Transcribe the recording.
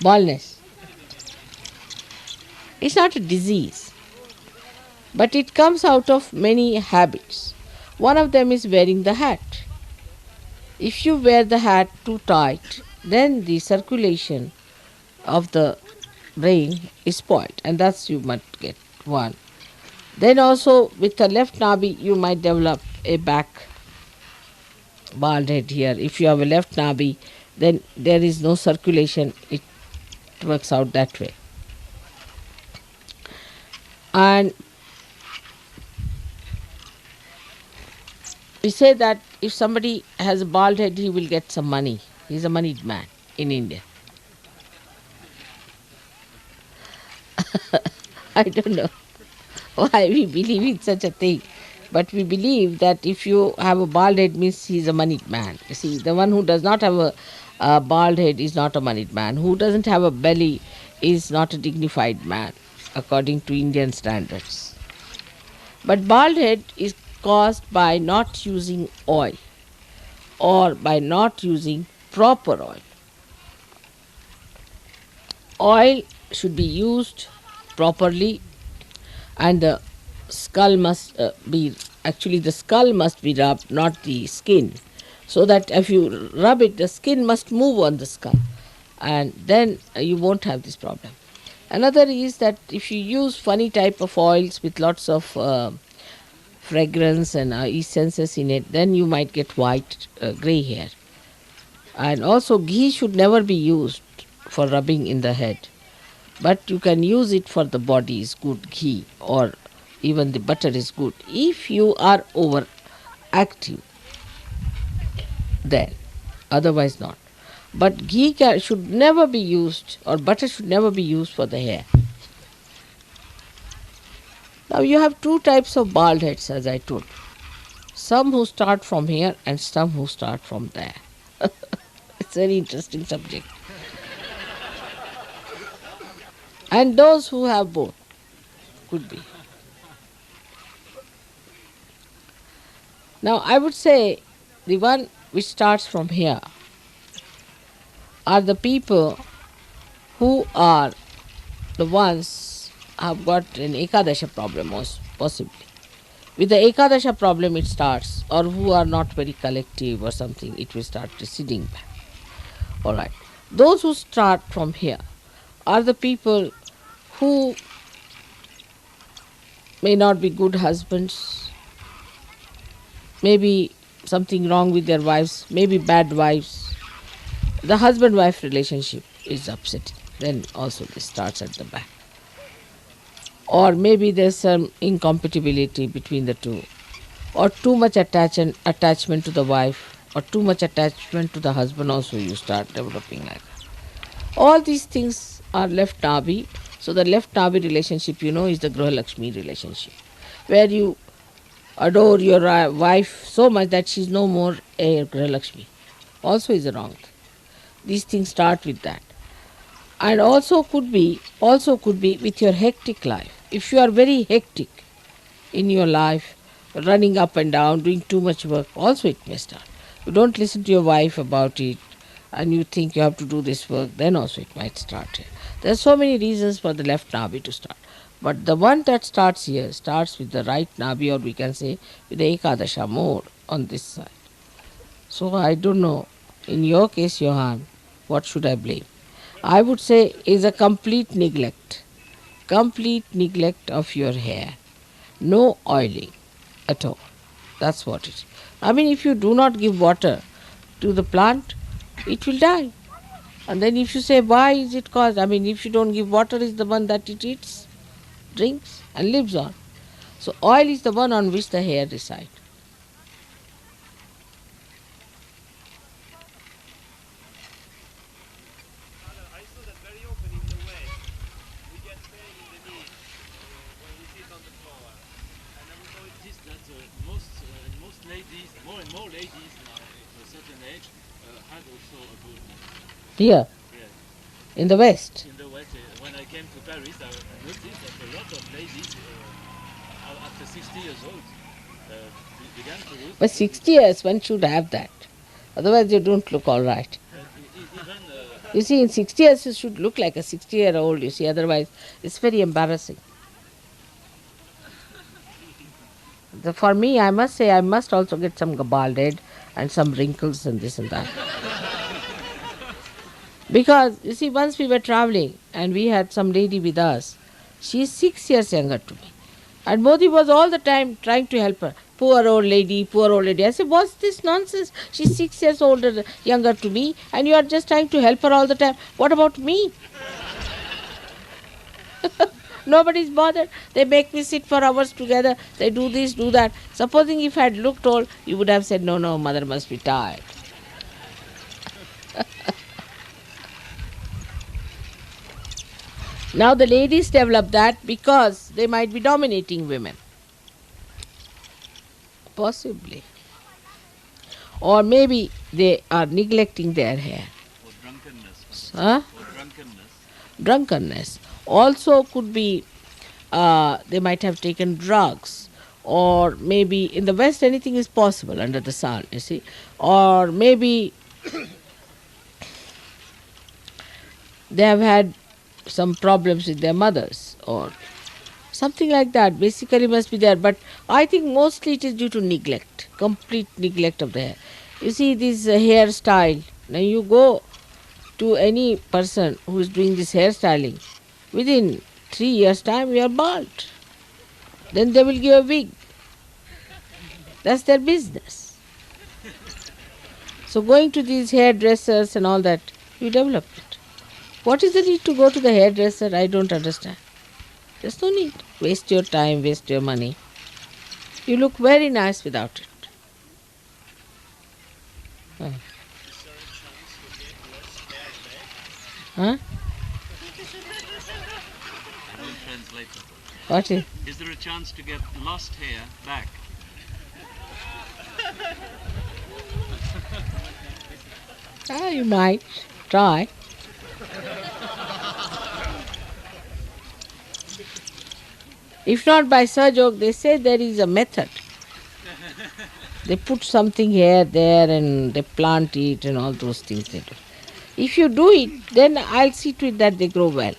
Baldness. It's not a disease, but it comes out of many habits. One of them is wearing the hat. If you wear the hat too tight, then the circulation of the brain is spoiled, and that's you might get one. Then also with the left nabi, you might develop a back bald head here. If you have a left nabi, then there is no circulation. It works out that way. And we say that if somebody has a bald head, he will get some money. He's a moneyed man in India. I don't know why we believe in such a thing. But we believe that if you have a bald head means he's a moneyed man. You see, the one who does not have a bald head is not a moneyed man. Who doesn't have a belly is not a dignified man, according to Indian standards. But bald head is caused by not using oil or by not using proper oil. Oil should be used properly, and the skull must be actually the skull must be rubbed, not the skin, so that if you rub it, the skin must move on the skull, and then you won't have this problem. Another is that if you use funny type of oils with lots of fragrance and essences in it, then you might get white, gray hair. And also, ghee should never be used for rubbing in the head, but you can use it for the body, is good ghee, or even the butter is good. If you are overactive, then otherwise not. But should never be used, or butter should never be used for the hair. Now you have two types of bald heads, as I told. Some who start from here and some who start from there. It's a very interesting subject. And those who have both could be. Now I would say the one which starts from here are the people who are the ones have got an Ekadasha problem, most possibly. With the Ekadasha problem it starts, or who are not very collective or something, it will start receding back. Alright. Those who start from here are the people who may not be good husbands, maybe something wrong with their wives, maybe bad wives. The husband-wife relationship is upsetting. Then also this starts at the back. Or maybe there's some incompatibility between the two, or too much attachment to the wife, or too much attachment to the husband also you start developing like that. All these things are left nabi. So the left nabi relationship, is the Graha Lakshmi relationship, where you adore your wife so much that she's no more a Graha Lakshmi. Also is a wrong thing. These things start with that. And also could be with your hectic life. If you are very hectic in your life, running up and down, doing too much work, also it may start. You don't listen to your wife about it and you think you have to do this work, then also it might start here. There are so many reasons for the left nabi to start. But the one that starts here starts with the right nabi, or we can say with the Ekadasha mode on this side. So I don't know, in your case, Johan, what should I blame? I would say is a complete neglect of your hair. No oiling at all. That's what it is. I mean, if you do not give water to the plant, it will die. And then if you say, why is it caused? I mean, if you don't give water, is the one that it eats, drinks, and lives on. So oil is the one on which the hair resides. I saw that very often in the West. We get pain in the knees when we sit on the floor. And I would notice that most ladies, more and more ladies now at a certain age, had also a good Here, yes. in the West. In the West, when I came to Paris, I noticed that a lot of ladies, after 60 years old, began to lose. But 60 years, one should have that. Otherwise, you don't look all right. Even You see, in 60 years, you should look like a 60-year-old, you see, otherwise, it's very embarrassing. For me, I must say, I must also get some bald head and some wrinkles and this and that. Because, you see, once we were traveling and we had some lady with us, she is 6 years younger to me. And Modi was all the time trying to help her. Poor old lady, poor old lady. I said, what's this nonsense? She's 6 years older, younger to me, and you are just trying to help her all the time. What about me? Nobody's bothered. They make me sit for hours together. They do this, do that. Supposing if I had looked old, you would have said, no, no, mother must be tired. Now the ladies develop that because they might be dominating women. Possibly. Or maybe they are neglecting their hair. Or drunkenness. Huh? Or drunkenness. Drunkenness. Also could be they might have taken drugs. Or maybe in the West anything is possible under the sun, you see. Or maybe they have had some problems with their mothers or something like that. Basically must be there. But I think mostly it is due to neglect, complete neglect of the hair. You see this hairstyle. Now you go to any person who is doing this hairstyling, within 3 years' time you are bald. Then they will give a wig. That's their business. So going to these hairdressers and all that, you develop it. What is the need to go to the hairdresser? I don't understand. There's no need. Waste your time, waste your money. You look very nice without it. Huh? Huh? I don't translate that. What is? Is there a chance to get lost hair back? You might try. If not by Sajok, they say there is a method. They put something here, there, and they plant it and all those things they do. If you do it, then I'll see to it that they grow well.